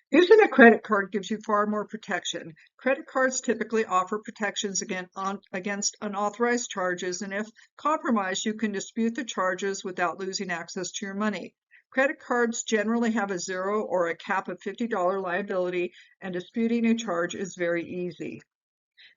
Using a credit card gives you far more protection. Credit cards typically offer protections against unauthorized charges, and if compromised, you can dispute the charges without losing access to your money. Credit cards generally have a zero or a cap of $50 liability, and disputing a charge is very easy.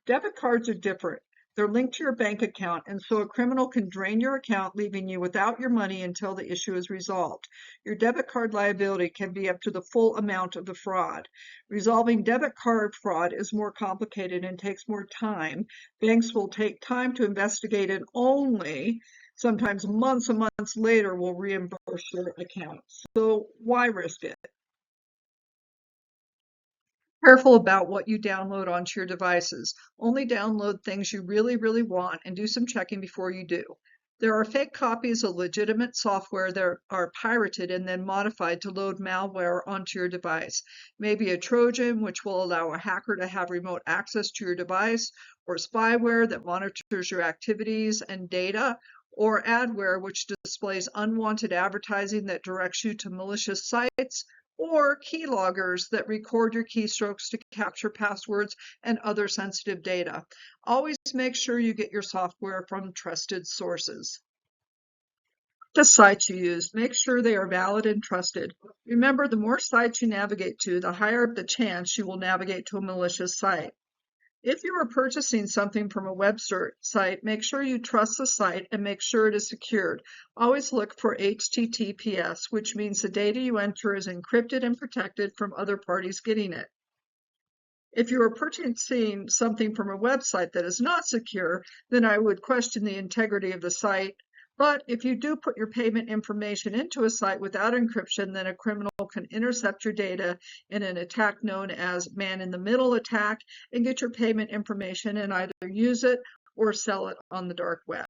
Debit cards are different. They're linked to your bank account, and so a criminal can drain your account, leaving you without your money until the issue is resolved. Your debit card liability can be up to the full amount of the fraud. Resolving debit card fraud is more complicated and takes more time. Banks will take time to investigate and only sometimes months and months later will reimburse your account. So why risk it? Careful about what you download onto your devices. Only download things you really want and do some checking before you do. There are fake copies of legitimate software that are pirated and then modified to load malware onto your device. Maybe a Trojan, which will allow a hacker to have remote access to your device, or spyware that monitors your activities and data, or adware, which displays unwanted advertising that directs you to malicious sites, or keyloggers that record your keystrokes to capture passwords and other sensitive data. Always make sure you get your software from trusted sources. The sites you use, make sure they are valid and trusted. Remember, the more sites you navigate to, the higher the chance you will navigate to a malicious site. If you are purchasing something from a website, make sure you trust the site and make sure it is secured. Always look for HTTPS, which means the data you enter is encrypted and protected from other parties getting it. If you are purchasing something from a website that is not secure, then I would question the integrity of the site. But if you do put your payment information into a site without encryption, then a criminal can intercept your data in an attack known as man-in-the-middle attack and get your payment information and either use it or sell it on the dark web.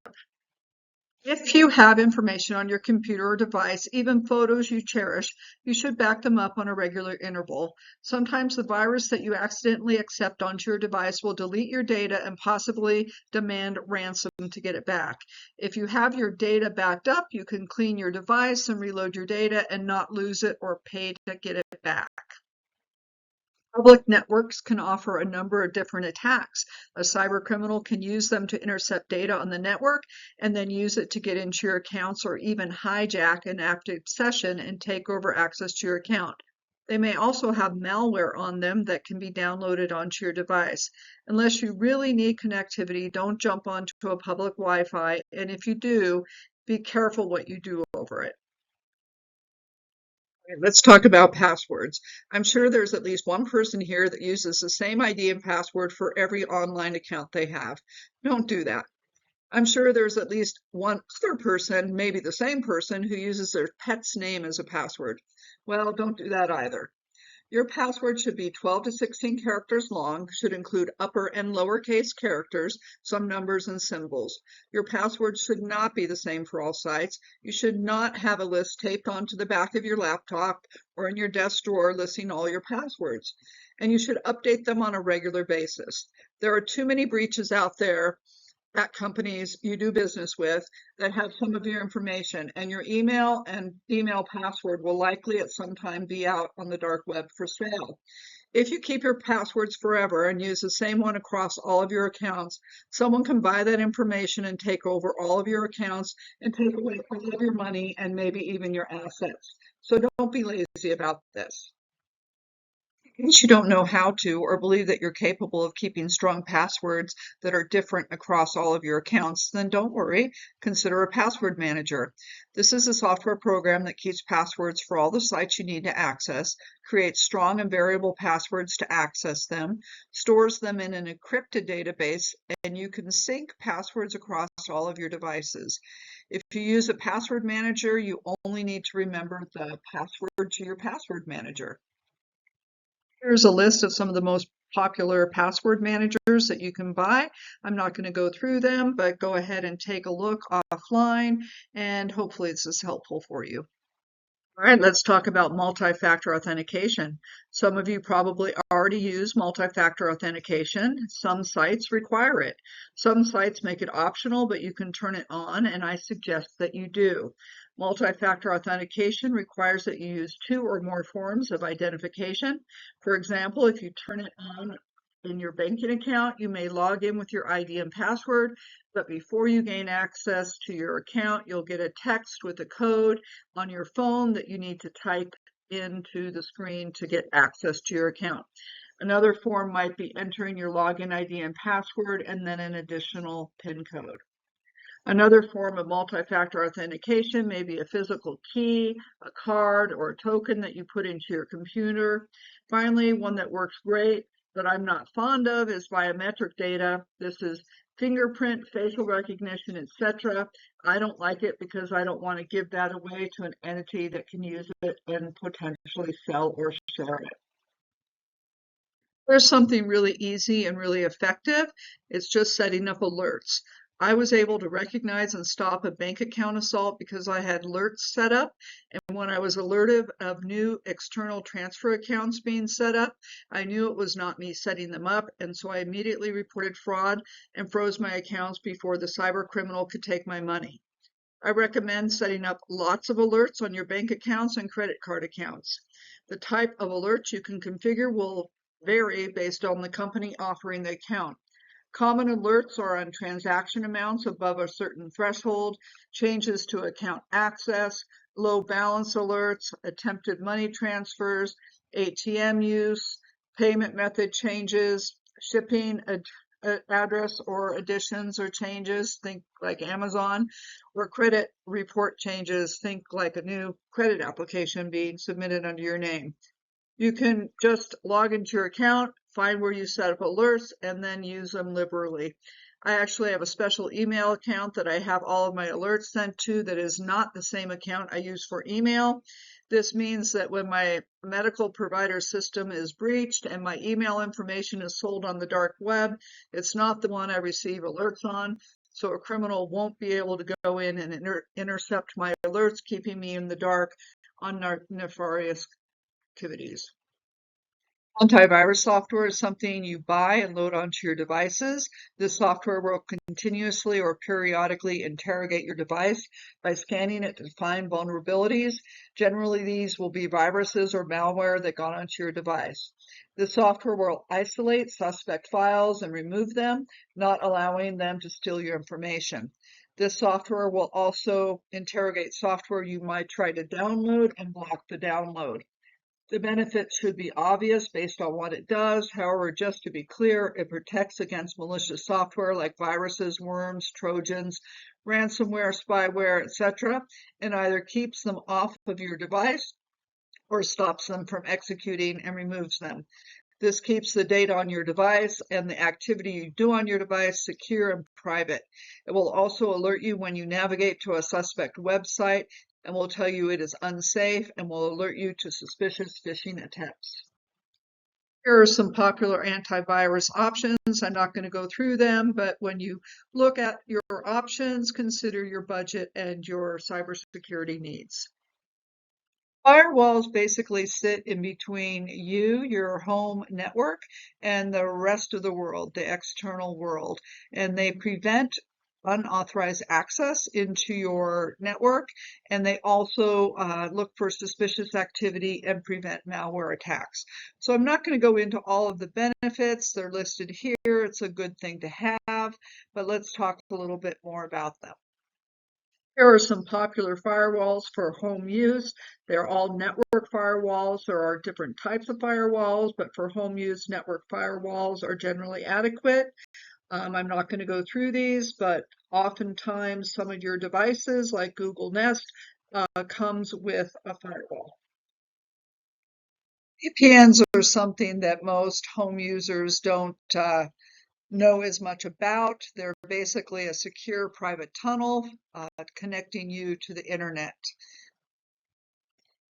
If you have information on your computer or device, even photos you cherish, you should back them up on a regular interval. Sometimes the virus that you accidentally accept onto your device will delete your data and possibly demand ransom to get it back. If you have your data backed up, you can clean your device and reload your data and not lose it or pay to get it back. Public networks can offer a number of different attacks. A cybercriminal can use them to intercept data on the network and then use it to get into your accounts or even hijack an active session and take over access to your account. They may also have malware on them that can be downloaded onto your device. Unless you really need connectivity, don't jump onto a public Wi-Fi, and if you do, be careful what you do over it. Let's talk about passwords. I'm sure there's at least one person here that uses the same ID and password for every online account they have. Don't do that. I'm sure there's at least one other person, maybe the same person, who uses their pet's name as a password. Well, don't do that either. Your password should be 12 to 16 characters long, should include upper and lowercase characters, some numbers and symbols. Your password should not be the same for all sites. You should not have a list taped onto the back of your laptop or in your desk drawer listing all your passwords. And you should update them on a regular basis. There are too many breaches out there at companies you do business with that have some of your information, and your email and email password will likely at some time be out on the dark web for sale. If you keep your passwords forever and use the same one across all of your accounts, someone can buy that information and take over all of your accounts and take away all of your money and maybe even your assets. So don't be lazy about this. In case you don't know how to or believe that you're capable of keeping strong passwords that are different across all of your accounts, then don't worry. Consider a password manager. This is a software program that keeps passwords for all the sites you need to access, creates strong and variable passwords to access them, stores them in an encrypted database, and you can sync passwords across all of your devices. If you use a password manager, you only need to remember the password to your password manager. Here's a list of some of the most popular password managers that you can buy. I'm not going to go through them, but go ahead and take a look offline, and hopefully this is helpful for you. All right, let's talk about multi-factor authentication. Some of you probably already use multi-factor authentication. Some sites require it. Some sites make it optional, but you can turn it on, and I suggest that you do. Multi-factor authentication requires that you use two or more forms of identification. For example, if you turn it on in your banking account, you may log in with your ID and password, but before you gain access to your account, you'll get a text with a code on your phone that you need to type into the screen to get access to your account. Another form might be entering your login ID and password and then an additional PIN code. Another form of multi-factor authentication may be a physical key, a card, or a token that you put into your computer. Finally, one that works great that I'm not fond of is biometric data. This is fingerprint, facial recognition, etc. I don't like it because I don't want to give that away to an entity that can use it and potentially sell or share it. There's something really easy and really effective. It's just setting up alerts. I was able to recognize and stop a bank account assault because I had alerts set up. And when I was alerted of new external transfer accounts being set up, I knew it was not me setting them up. And so I immediately reported fraud and froze my accounts before the cyber criminal could take my money. I recommend setting up lots of alerts on your bank accounts and credit card accounts. The type of alerts you can configure will vary based on the company offering the account. Common alerts are on transaction amounts above a certain threshold, changes to account access, low balance alerts, attempted money transfers, ATM use, payment method changes, shipping address or additions or changes, think like Amazon, or credit report changes, think like a new credit application being submitted under your name. You can just log into your account, find where you set up alerts, and then use them liberally. I actually have a special email account that I have all of my alerts sent to that is not the same account I use for email. This means that when my medical provider system is breached and my email information is sold on the dark web, it's not the one I receive alerts on. So a criminal won't be able to go in and intercept my alerts, keeping me in the dark on nefarious activities. Antivirus software is something you buy and load onto your devices. This software will continuously or periodically interrogate your device by scanning it to find vulnerabilities. Generally, these will be viruses or malware that got onto your device. The software will isolate suspect files and remove them, not allowing them to steal your information. This software will also interrogate software you might try to download and block the download. The benefits should be obvious based on what it does. However, just to be clear, it protects against malicious software like viruses, worms, trojans, ransomware, spyware, etc., and either keeps them off of your device or stops them from executing and removes them. This keeps the data on your device and the activity you do on your device secure and private. It will also alert you when you navigate to a suspect website and will tell you it is unsafe and will alert you to suspicious phishing attempts. Here are some popular antivirus options. I'm not going to go through them, but when you look at your options, consider your budget and your cybersecurity needs. Firewalls basically sit in between you, your home network, and the rest of the world, the external world, and they prevent unauthorized access into your network, and they also look for suspicious activity and prevent malware attacks. So I'm not going to go into all of the benefits. They're listed here. It's a good thing to have, but let's talk a little bit more about them. Here are some popular firewalls for home use. They're all network firewalls. There are different types of firewalls, but for home use, network firewalls are generally adequate. I'm not going to go through these, but oftentimes some of your devices, like Google Nest, comes with a firewall. VPNs are something that most home users don't know as much about. They're basically a secure private tunnel connecting you to the internet.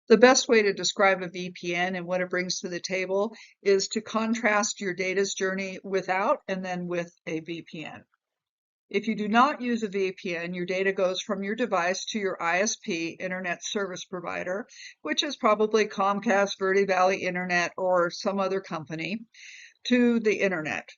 The best way to describe a VPN and what it brings to the table is to contrast your data's journey without and then with a VPN. If you do not use a VPN, your data goes from your device to your ISP, Internet Service Provider, which is probably Comcast, Verde Valley Internet, or some other company, to the internet.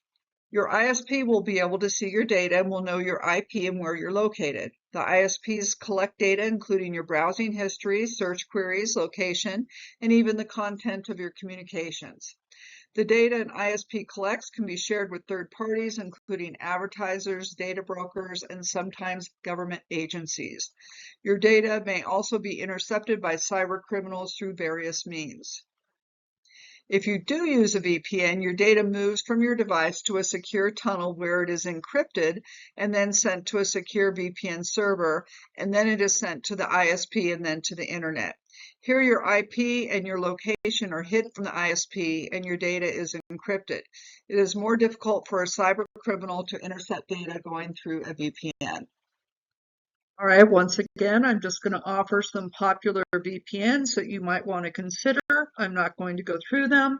Your ISP will be able to see your data and will know your IP and where you're located. The ISPs collect data including your browsing history, search queries, location, and even the content of your communications. The data an ISP collects can be shared with third parties, including advertisers, data brokers, and sometimes government agencies. Your data may also be intercepted by cyber criminals through various means. If you do use a VPN, your data moves from your device to a secure tunnel where it is encrypted and then sent to a secure VPN server, and then it is sent to the ISP and then to the internet. Here, your IP and your location are hid from the ISP and your data is encrypted. It is more difficult for a cyber criminal to intercept data going through a VPN. All right, once again, I'm just going to offer some popular VPNs that you might want to consider. I'm not going to go through them,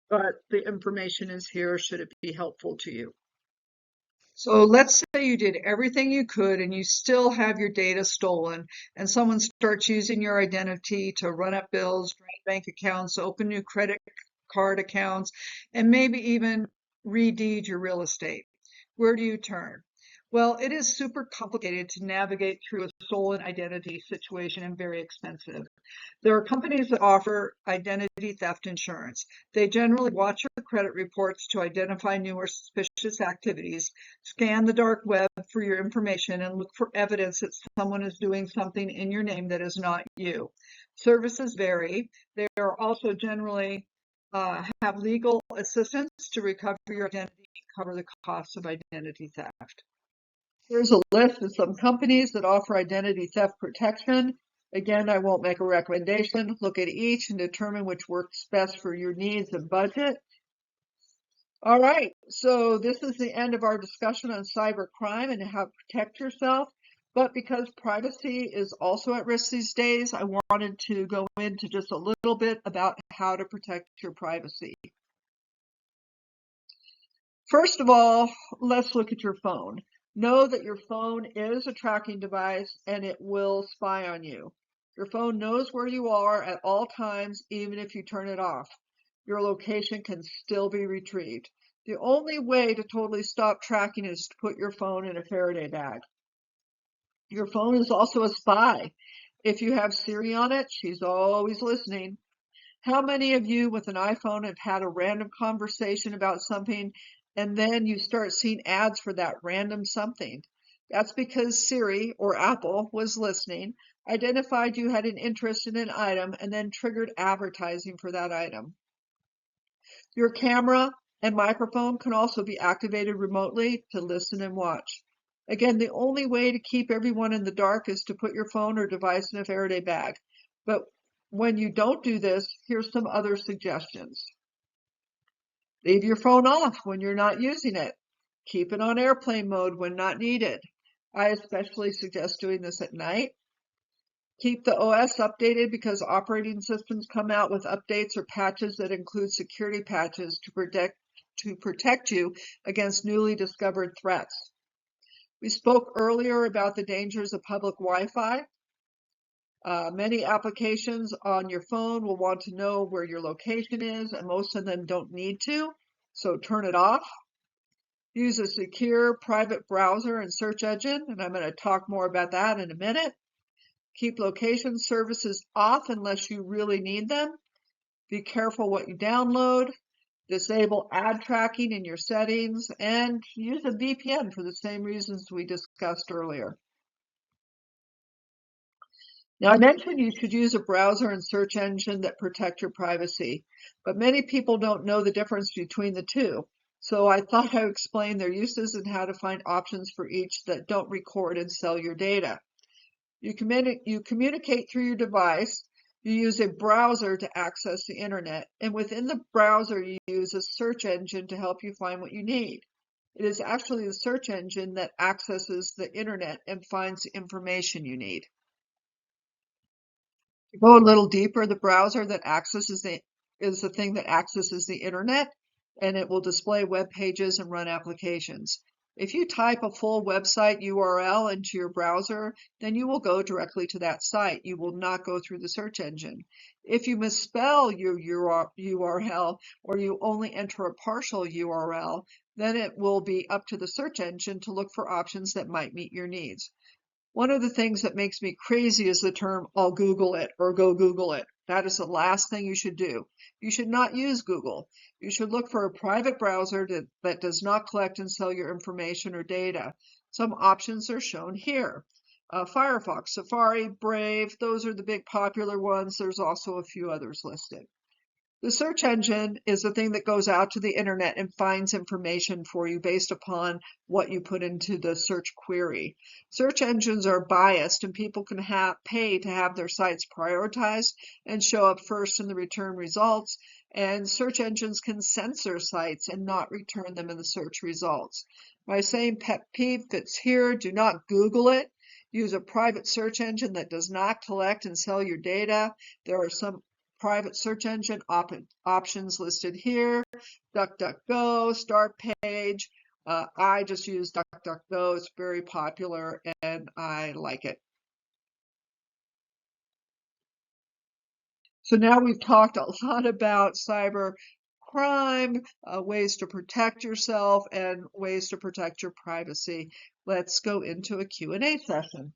but the information is here should it be helpful to you. So let's say you did everything you could and you still have your data stolen, and someone starts using your identity to run up bills, drain bank accounts, open new credit card accounts, and maybe even redeed your real estate. Where do you turn? Well, it is super complicated to navigate through a stolen identity situation and very expensive. There are companies that offer identity theft insurance. They generally watch your credit reports to identify new or suspicious activities, scan the dark web for your information, and look for evidence that someone is doing something in your name that is not you. Services vary. They are also generally have legal assistance to recover your identity and cover the costs of identity theft. Here's a list of some companies that offer identity theft protection. Again, I won't make a recommendation. Look at each and determine which works best for your needs and budget. All right, so this is the end of our discussion on cybercrime and how to protect yourself. But because privacy is also at risk these days, I wanted to go into just a little bit about how to protect your privacy. First of all, let's look at your phone. Know that your phone is a tracking device and it will spy on you. Your phone knows where you are at all times, even if you turn it off. Your location can still be retrieved. The only way to totally stop tracking is to put your phone in a Faraday bag. Your phone is also a spy. If you have Siri on it, she's always listening. How many of you with an iPhone have had a random conversation about something and then you start seeing ads for that random something? That's because Siri or Apple was listening, identified you had an interest in an item, and then triggered advertising for that item. Your camera and microphone can also be activated remotely to listen and watch. Again, the only way to keep everyone in the dark is to put your phone or device in a Faraday bag. But when you don't do this, here's some other suggestions. Leave your phone off when you're not using it. Keep it on airplane mode when not needed. I especially suggest doing this at night. Keep the OS updated because operating systems come out with updates or patches that include security patches to protect you against newly discovered threats. We spoke earlier about the dangers of public Wi-Fi. Many applications on your phone will want to know where your location is, and most of them don't need to, so turn it off. Use a secure private browser and search engine, and I'm going to talk more about that in a minute. Keep location services off unless you really need them. Be careful what you download. Disable ad tracking in your settings, and use a VPN for the same reasons we discussed earlier. Now, I mentioned you should use a browser and search engine that protect your privacy, but many people don't know the difference between the two. So I thought I would explain their uses and how to find options for each that don't record and sell your data. You communicate through your device. You use a browser to access the internet, and within the browser, you use a search engine to help you find what you need. It is actually the search engine that accesses the internet and finds the information you need. To go a little deeper, the browser that is the thing that accesses the internet, and it will display web pages and run applications. If you type a full website URL into your browser, then you will go directly to that site. You will not go through the search engine. If you misspell your URL or you only enter a partial URL, then it will be up to the search engine to look for options that might meet your needs. One of the things that makes me crazy is the term, I'll Google it or go Google it. That is the last thing you should do. You should not use Google. You should look for a private browser that does not collect and sell your information or data. Some options are shown here. Firefox, Safari, Brave, those are the big popular ones. There's also a few others listed. The search engine is the thing that goes out to the internet and finds information for you based upon what you put into the search query. Search engines are biased and people can pay to have their sites prioritized and show up first in the return results. And search engines can censor sites and not return them in the search results. My same pet peeve fits here. Do not Google it. Use a private search engine that does not collect and sell your data. There are some private search engine options listed here. DuckDuckGo, Start Page. I just use DuckDuckGo. It's very popular and I like it. So now we've talked a lot about cyber crime, ways to protect yourself, and ways to protect your privacy. Let's go into a Q&A session.